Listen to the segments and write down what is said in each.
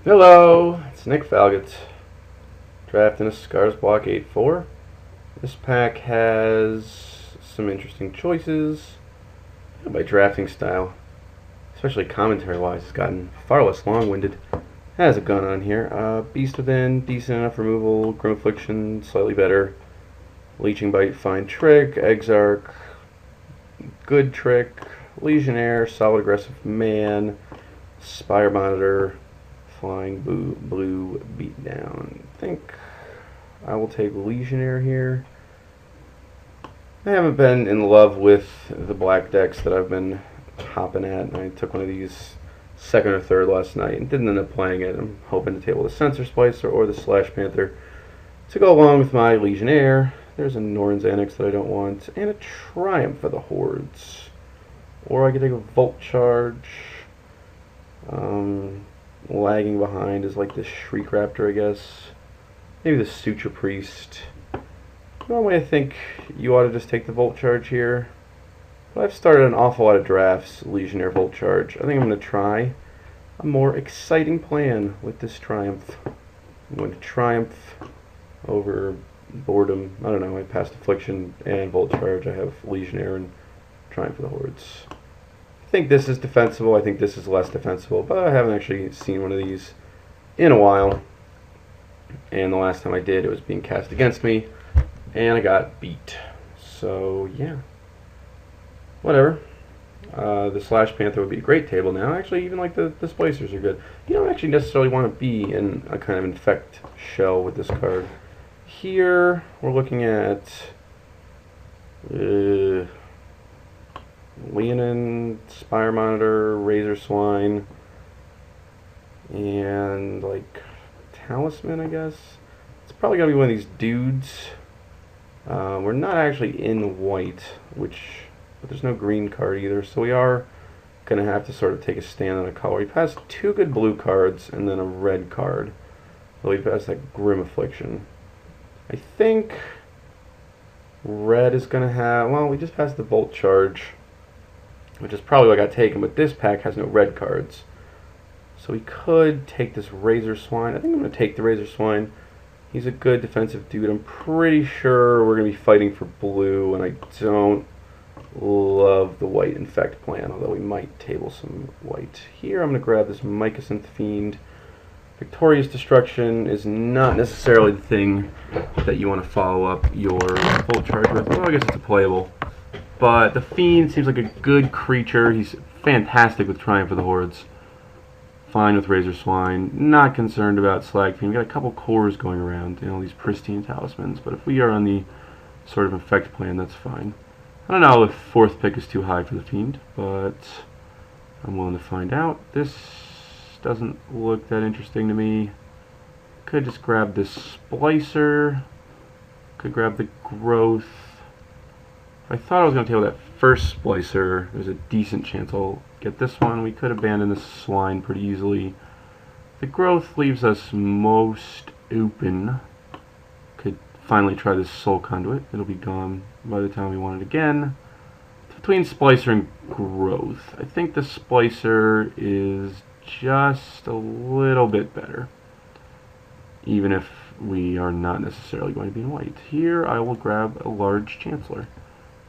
Hello, it's Nick Falgott, drafting a Scars Block 8-4. This pack has some interesting choices. My drafting style, especially commentary-wise, has gotten far less long-winded. Has a gun on here. Beast Within, decent enough removal. Grim Affliction, slightly better. Leeching Bite, fine trick. Exarch, good trick. Legionnaire, solid aggressive man. Spire Monitor, Flying Blue Beatdown. I think I will take Legionnaire here. I haven't been in love with the black decks that I've been hopping at. I took one of these second or third last night and didn't end up playing it. I'm hoping to table the Sensor Splicer or the Slash Panther to go along with my Legionnaire. There's a Norn's Annex that I don't want, and a Triumph for the Hordes. Or I could take a Volt Charge. Lagging behind is like this Shriek Raptor, I guess. Maybe the Suture Priest. Normally I think you ought to just take the Volt Charge here. But I've started an awful lot of drafts, Legionnaire Volt Charge. I think I'm going to try a more exciting plan with this Triumph. I'm going to Triumph over Boredom. I don't know, I passed Affliction and Volt Charge. I have Legionnaire and Triumph for the Hordes. I think this is defensible. I think this is less defensible, but I haven't actually seen one of these in a while. And the last time I did, it was being cast against me, and I got beat. So, yeah. Whatever. The Slash Panther would be a great table now. Actually, even like the Splicers are good. You don't actually necessarily want to be in a kind of infect shell with this card. Here, we're looking at Leonin, Spire Monitor, Razor Swine, and like Talisman, I guess. It's probably gonna be one of these dudes. We're not actually in white, but there's no green card either, so we are gonna have to sort of take a stand on a color. We passed two good blue cards and then a red card. So we passed that Grim Affliction. I think red is gonna have, well, we just passed the Volt Charge, which is probably what I got taken, but this pack has no red cards. So we could take this Razor Swine. I think I'm going to take the Razor Swine. He's a good defensive dude. I'm pretty sure we're going to be fighting for blue, and I don't love the white infect plan, although we might table some white. Here I'm going to grab this Mycosynth Fiend. Victorious Destruction is not necessarily the thing that you want to follow up your Volt Charge with. Well, I guess it's a playable. But the Fiend seems like a good creature. He's fantastic with Triumph for the Hordes. Fine with Razor Swine. Not concerned about Slag Fiend. We've got a couple cores going around, you know, these pristine talismans. But if we are on the sort of infect plan, that's fine. I don't know if fourth pick is too high for the Fiend, but I'm willing to find out. This doesn't look that interesting to me. Could just grab this Splicer. Could grab the Growth. I thought I was going to table that first Splicer. There's a decent chance I'll get this one. We could abandon this Swine pretty easily. The Growth leaves us most open. Could finally try this Soul Conduit. It'll be gone by the time we want it again. Between Splicer and Growth, I think the Splicer is just a little bit better, even if we are not necessarily going to be in white. Here I will grab a large Chancellor.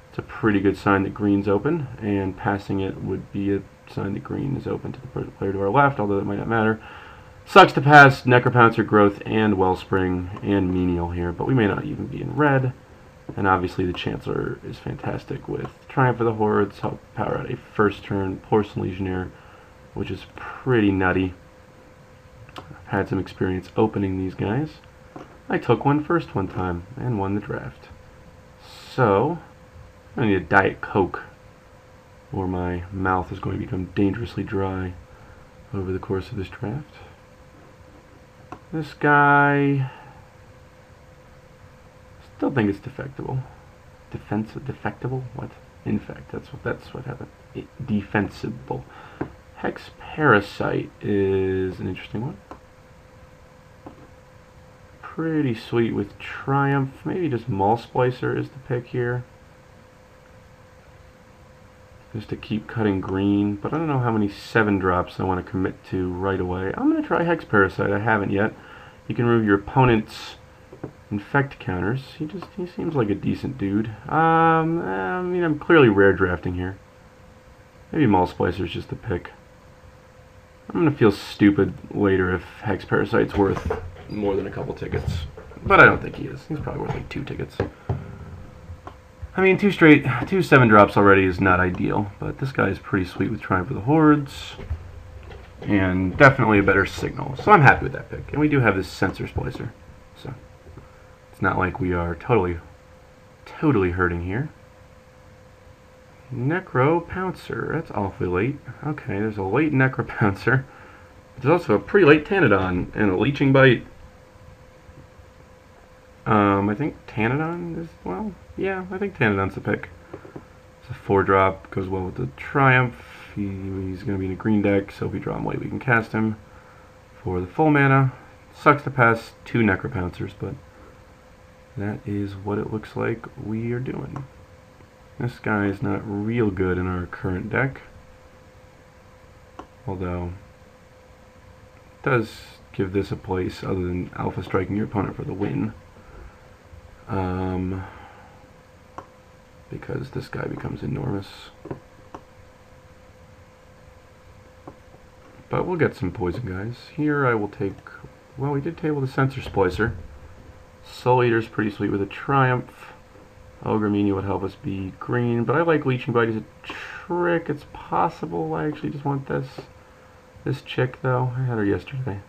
It's a pretty good sign that green's open, and passing it would be a sign that green is open to the player to our left, although that might not matter. Sucks to pass Necropouncer, Growth, and Wellspring, and Menial here, but we may not even be in red. And obviously the Chancellor is fantastic with Triumph for the Hordes, help power out a first turn Porcelain Legionnaire, which is pretty nutty. I've had some experience opening these guys. I took one first one time, and won the draft. So I need a Diet Coke, or my mouth is going to become dangerously dry over the course of this draft. This guy, still think it's defectible. Defectible? What? Infect. That's what happened. Defensible. Hex Parasite is an interesting one. Pretty sweet with Triumph. Maybe just Maul Splicer is the pick here. just to keep cutting green, but I don't know how many 7 drops I want to commit to right away. I'm going to try Hex Parasite. I haven't yet. You can remove your opponent's infect counters. He seems like a decent dude. I mean, I'm clearly rare drafting here. Maybe Maul Splicer's just a pick. I'm going to feel stupid later if Hex Parasite's worth more than a couple tickets. But I don't think he is. He's probably worth like 2 tickets. I mean, 2 7 drops already is not ideal, but this guy is pretty sweet with Triumph of the Hordes, and definitely a better signal. So I'm happy with that pick. And we do have this Sensor Splicer, so it's not like we are totally hurting here. Necro Pouncer, that's awfully late. Okay, there's a late Necro Pouncer. There's also a pretty late Tanadon and a Leeching Bite. I think Tanadon is, well, yeah, I think Tanadon's the pick. It's a 4-drop, goes well with the Triumph. He's going to be in a green deck, so if we draw him late, we can cast him for the full mana. Sucks to pass 2 Necro Pouncers, but that is what it looks like we are doing. This guy is not real good in our current deck, although it does give this a place other than Alpha Striking your opponent for the win. Because this guy becomes enormous. But we'll get some poison guys. Here I will take, well, we did table the Sensor Splicer. Soul Eater's pretty sweet with a Triumph. Ogre Mini would help us be green, but I like Leeching Bite as a trick. It's possible I actually just want this chick, though. I had her yesterday.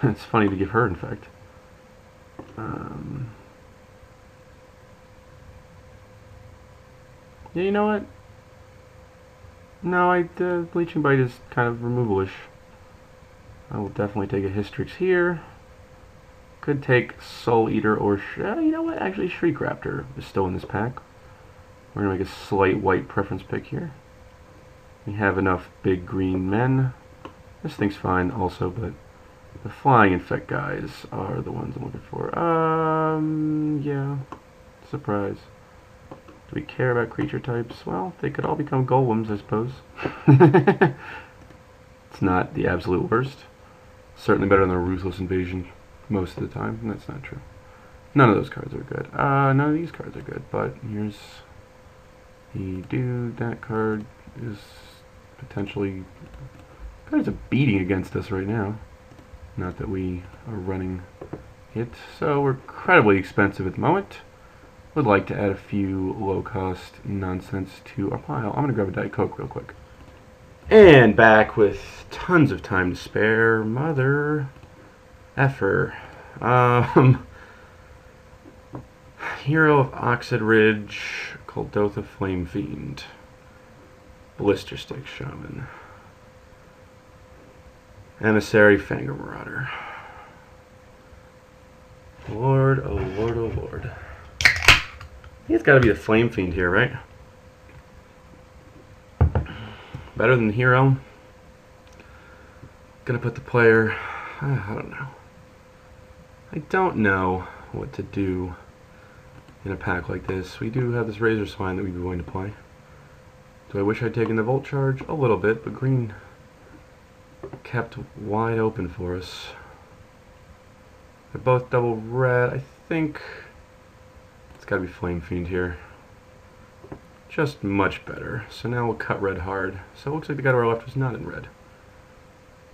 It's funny to give her, in fact. Yeah, you know what? No, Leeching Bite is kind of removal-ish. I will definitely take a Hystrix here. Could take Soul Eater or... you know what? Actually, Shriek Raptor is still in this pack. We're going to make a slight white preference pick here. We have enough big green men. This thing's fine also, but the flying infect guys are the ones I'm looking for. Yeah. Surprise. Do we care about creature types? Well, they could all become golems, I suppose. It's not the absolute worst. Certainly better than a Ruthless Invasion most of the time, and that's not true. None of those cards are good. None of these cards are good, but here's the dude. That card is potentially... Cards are beating against us right now. Not that we are running it. So we're incredibly expensive at the moment. Would like to add a few low-cost nonsense to our pile. I'm going to grab a Diet Coke real quick. And back with tons of time to spare. Mother effer. Hero of Oxid Ridge, Kuldotha Flame Fiend, Blister Stick Shaman, Emissary Fanger Marauder. Lord, oh Lord, oh Lord. I think it's got to be the Flame Fiend here, right? Better than the hero. Gonna put the player... I don't know. I don't know what to do in a pack like this. We do have this Razor Swine that we'd be going to play. Do I wish I'd taken the Volt Charge? A little bit, but green kept wide open for us. They're both double red. I think... It's got to be Flame Fiend here. Just much better. So now we'll cut red hard. So it looks like the guy to our left was not in red.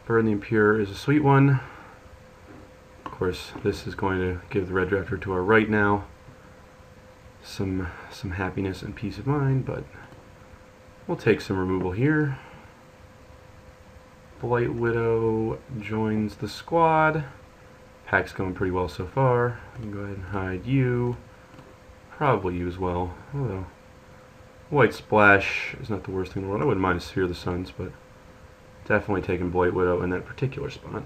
Burn the Impure is a sweet one. Of course, this is going to give the red drafter to our right now some happiness and peace of mind, but we'll take some removal here. Blight Widow joins the squad. Pack's going pretty well so far. I can go ahead and hide you. Probably you as well, although White Splash is not the worst thing in the world. I wouldn't mind a Sphere of the Suns, but definitely taking Blight Widow in that particular spot.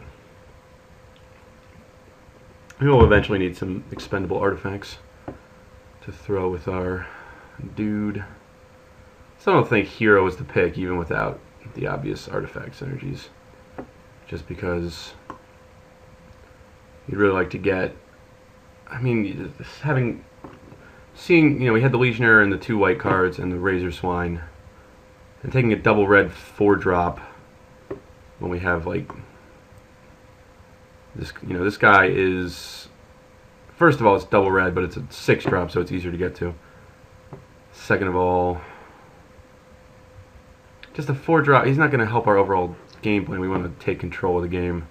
We will eventually need some expendable artifacts to throw with our dude. So I don't think Hero is the pick, even without the obvious artifact synergies. Just because you'd really like to get... I mean, seeing, you know, we had the Legionnaire and the 2 white cards and the Razor Swine And taking a double red 4-drop when we have like this, this guy is, first of all, it's double red, but it's a 6-drop, so it's easier to get to. Second of all, just a 4-drop, he's not going to help our overall game plan. We want to take control of the game,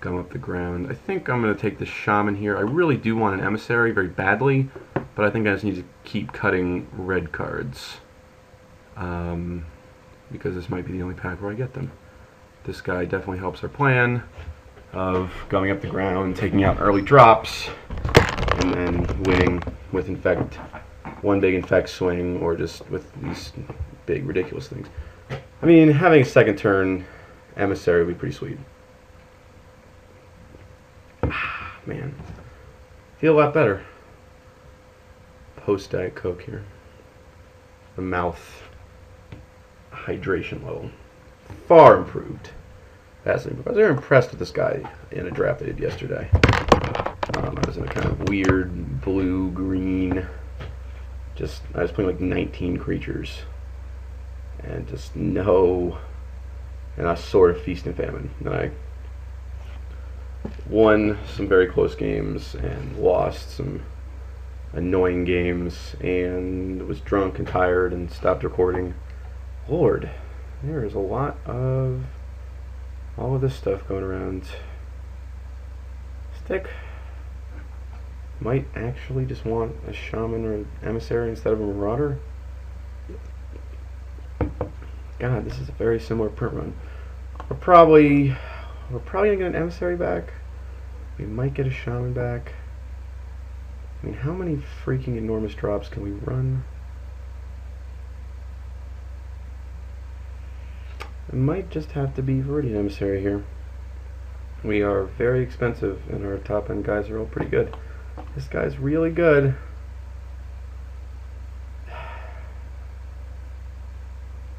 come up the ground. I think I'm going to take the Shaman here. I really do want an Emissary very badly, but I think I just need to keep cutting red cards. Because this might be the only pack where I get them. This guy definitely helps our plan of going up the ground, taking out early drops, and then winning with Infect, one big Infect swing, or just with these big ridiculous things. I mean, having a second turn Emissary would be pretty sweet. Man, feel a lot better post Diet Coke here. The mouth hydration level far improved. Vastly improved. I was very impressed with this guy in a draft I did yesterday. I was in a kind of weird blue-green. I was playing like 19 creatures, and just and I sort of feast and famine. And I won some very close games and lost some annoying games, and was drunk and tired and stopped recording. Lord, there is a lot of all of this stuff going around. Stick might actually just want a Shaman or an Emissary instead of a Marauder. God, this is a very similar print run. We're probably gonna get an Emissary back. We might get a Shaman back. I mean, how many freaking enormous drops can we run? It might just have to be Viridian Emissary here. We are very expensive, and our top end guys are all pretty good. This guy's really good.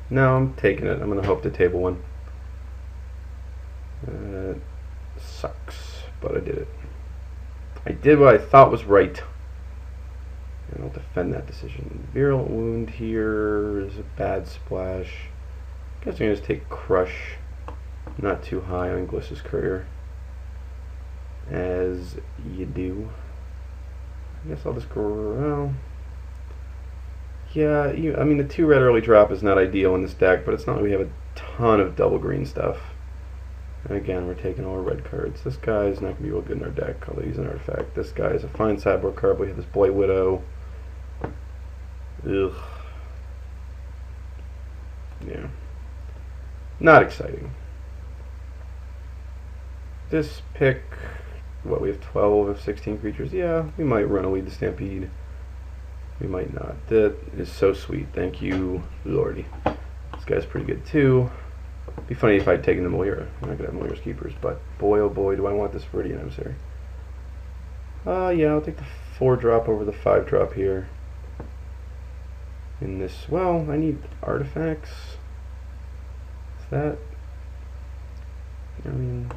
No, I'm taking it. I'm going to hope to table one. Sucks, but I did it. I did what I thought was right, and I'll defend that decision. Virulent Wound here is a bad splash. I guess I'm going to just take Crush, not too high on Gliss's Courier, as you do. I guess I'll just go, well, yeah, I mean the 2 red early drop is not ideal in this deck, but it's not like we have a ton of double green stuff. And again, we're taking all our red cards. This guy is not going to be real good in our deck, although he's an artifact. This guy is a fine sideboard card, but we have this Blight Widow. Ugh. Yeah. Not exciting. This pick, what, we have 12 of 16 creatures? Yeah, we might run a Lead the Stampede. We might not. That is so sweet. Thank you, Lordy. This guy's pretty good too. It'd be funny if I'd taken the Malira. I'm not gonna have Malira's Keepers, but boy oh boy do I want this Viridian Emissary. Yeah, I'll take the 4-drop over the 5-drop here. In this, well, I need artifacts. Is that, I mean,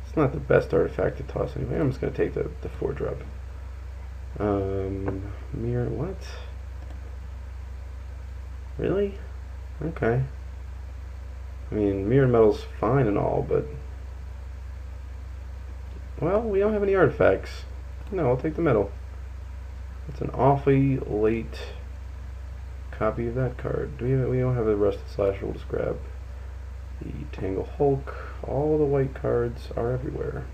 it's not the best artifact to toss anyway. I'm just going to take the 4-drop. Mirror, what? Really? Okay. I mean, Mirror Metal's fine and all, but, well, we don't have any artifacts. No, I'll take the metal. It's an awfully late copy of that card. We don't have a Rusted Slasher. We'll just grab the Tangle Hulk. All the white cards are everywhere.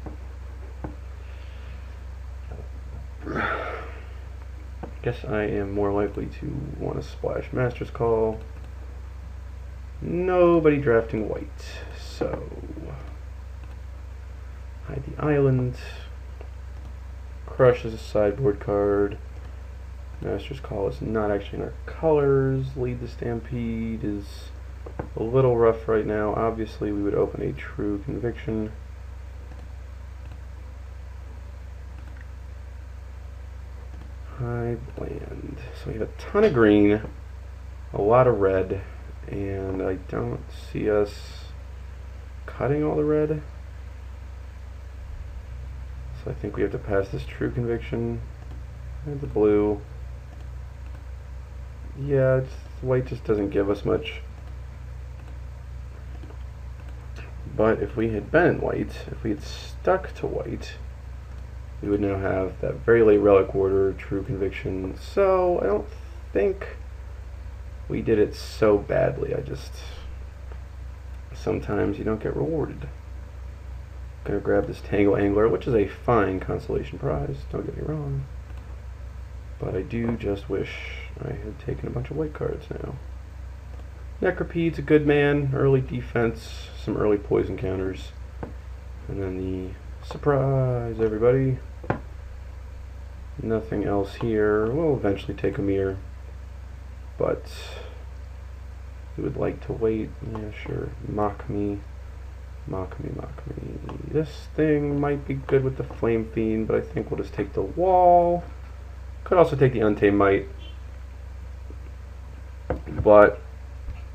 Guess I am more likely to want to splash Master's Call. Nobody drafting white, so hide the island. Crush is a sideboard card. Master's Call is not actually in our colors. Lead the Stampede is a little rough right now. Obviously, we would open a True Conviction. Hide land. So we have a ton of green, a lot of red, and I don't see us cutting all the red. So I think we have to pass this true conviction. And the blue. Yeah, white just doesn't give us much. But if we had been in white, if we had stuck to white, we would now have that very late relic order, true conviction. So I don't think we did it so badly. Sometimes you don't get rewarded. Gonna grab this Tangle Angler, which is a fine consolation prize, don't get me wrong. But I do just wish I had taken a bunch of white cards now. Necropede's a good man, early defense, some early poison counters. And then the surprise, everybody. Nothing else here. We'll eventually take a mirror. But we would like to wait. Yeah, sure. Mock me. Mock me, mock me. This thing might be good with the Flame Fiend, but I think we'll just take the wall. Could also take the Untamed Might. But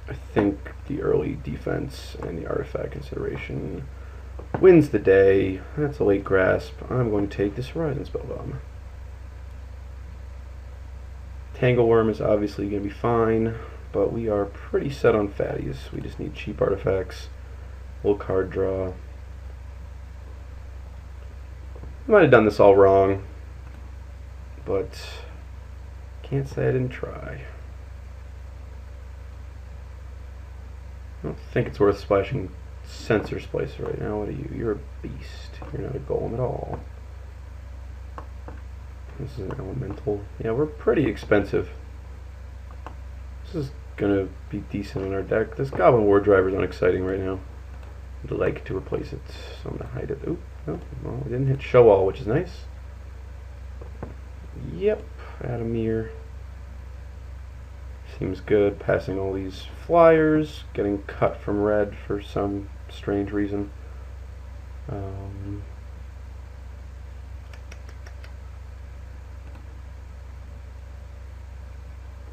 I think the early defense and the artifact consideration wins the day. That's a late grasp. I'm going to take this Horizon Spellbomb. Tangleworm is obviously going to be fine, but we are pretty set on fatties. We just need cheap artifacts, little card draw. Might have done this all wrong, but can't say I didn't try. I don't think it's worth splashing Sensor Splicer right now. What are you? You're a beast. You're not a golem at all. This is an elemental. Yeah, we're pretty expensive. This is gonna be decent in our deck. This Goblin War Driver is unexciting right now. I'd like to replace it, so I'm gonna hide it. Oop, no, well, we didn't hit Show All, which is nice. Yep, add a mirror. Seems good. Passing all these flyers, getting cut from red for some strange reason.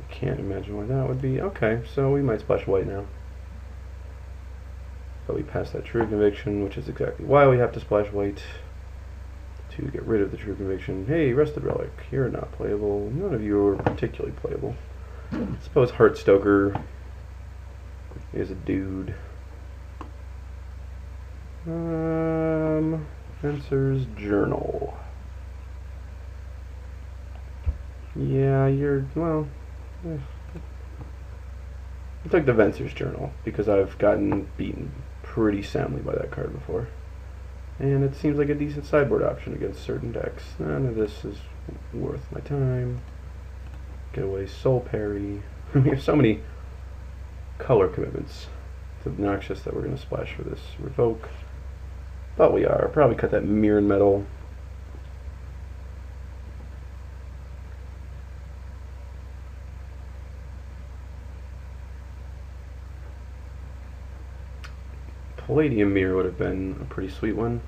Can't imagine why that would be. Okay, so we might splash white now. But we passed that true conviction, which is exactly why we have to splash white. To get rid of the true conviction. Hey, Rested Relic, you're not playable. None of you are particularly playable. I suppose Heartstoker is a dude. Fencer's Journal. Yeah, you're, well, I'll take the Vencer's Journal, because I've gotten beaten pretty soundly by that card before. And it seems like a decent sideboard option against certain decks. None of this is worth my time. Get away Soul Parry. We have so many color commitments. It's obnoxious that we're going to splash for this Revoke. But we are. Probably cut that Mirror Metal. Palladium Mirror would have been a pretty sweet one.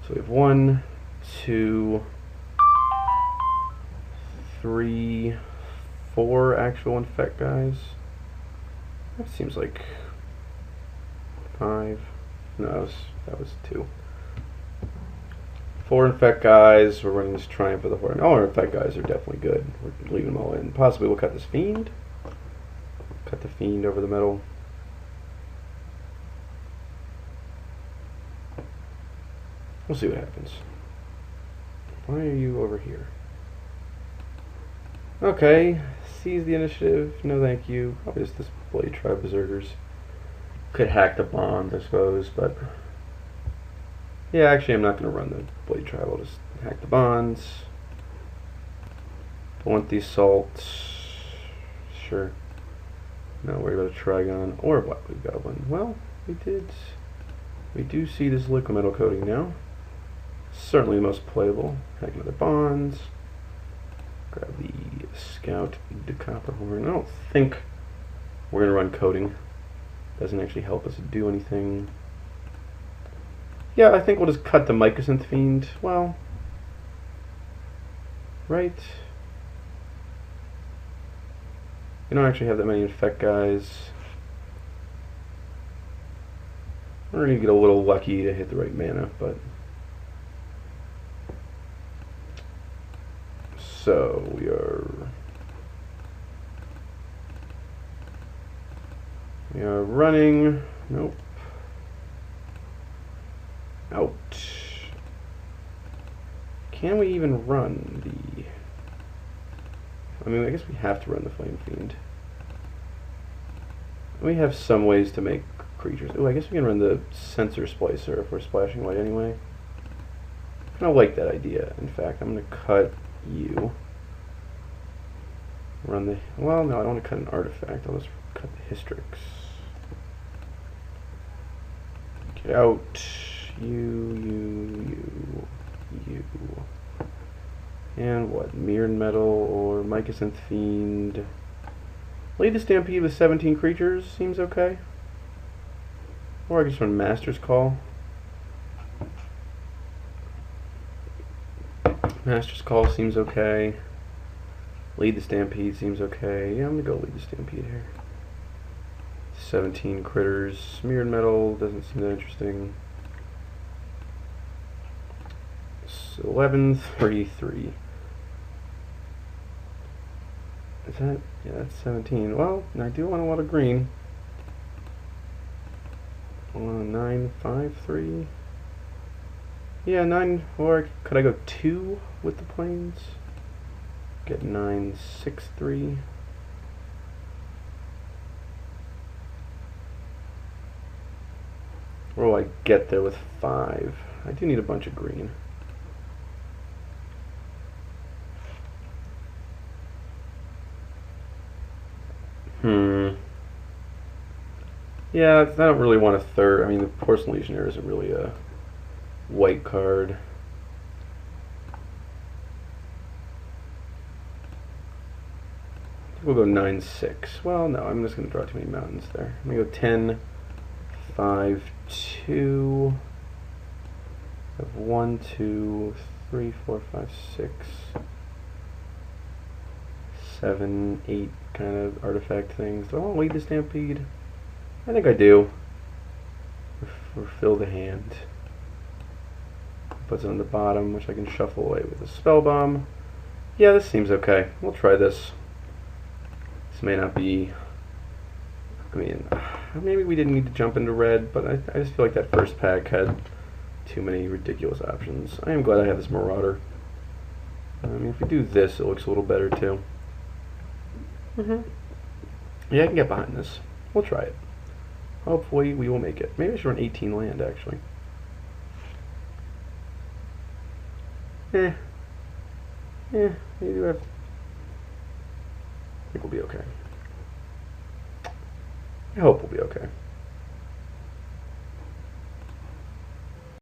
So we have 1, 2, 3, 4 actual infect guys. That seems like 5. No, that was 2. 4 infect guys. We're running this Triumph of the Horde. All our infect guys are definitely good. We're leaving them all in. Possibly we'll cut this Fiend. Cut the Fiend over the metal. We'll see what happens. Why are you over here? Okay, seize the initiative. No thank you. Probably just this Blade Tribe Berserkers. Could hack the bonds, I suppose, but yeah, actually I'm not going to run the Blade Tribe. I'll just hack the bonds. Don't want the assault. Sure. Not worried about a Trigon or a Black Blue Goblin. Well, we do see this liquid metal coating now. Certainly the most playable. Hack another bonds. Grab the Scout de Copperhorn. I don't think we're going to run coating. Doesn't actually help us do anything. Yeah, I think we'll just cut the Mycosynth Fiend. Well, right. We don't actually have that many infect guys. We're going to get a little lucky to hit the right mana, but... So, we are running... Nope. Out. Can we even run the... I mean, I guess we have to run the Flame Fiend. We have some ways to make creatures. Oh, I guess we can run the Sensor Splicer if we're splashing white anyway. I kind of like that idea. In fact, I'm going to cut you. Run the... Well, no, I don't want to cut an artifact. I'll just cut the Hystrix. Get out. You. And what? Mirrored Metal or Mycosynth Fiend. Lead the Stampede with 17 creatures seems okay. Or I can just run Master's Call. Master's Call seems okay. Lead the Stampede seems okay. Yeah, I'm gonna go Lead the Stampede here. 17 critters. Mirrored Metal doesn't seem that interesting. 11, 3, 3. Is that? Yeah, that's 17. Well, I do want a lot of green. 9, 5, 3. Yeah, 9. Or could I go 2 with the planes? Get 9, 6, 3. Or will I get there with 5? I do need a bunch of green. Yeah, I don't really want a third. I mean, the Porcelain Legionnaire isn't really a white card. I think we'll go 9, 6. Well, no, I'm just going to draw too many mountains there. I'm going to go 10, 5, 2. I have 1, 2, 3, 4, 5, 6, 7, 8 kind of artifact things. Do I want to lead the Stampede? I think I do. Or fill the hand. Puts it on the bottom, which I can shuffle away with a Spell Bomb. Yeah, this seems okay. We'll try this. This may not be... I mean, maybe we didn't need to jump into red, but I just feel like that first pack had too many ridiculous options. I am glad I have this Marauder. I mean, if we do this, it looks a little better too. Yeah, I can get behind this. We'll try it. Hopefully we will make it. Maybe I should run 18 land, actually. Maybe I think we'll be okay. I hope we'll be okay.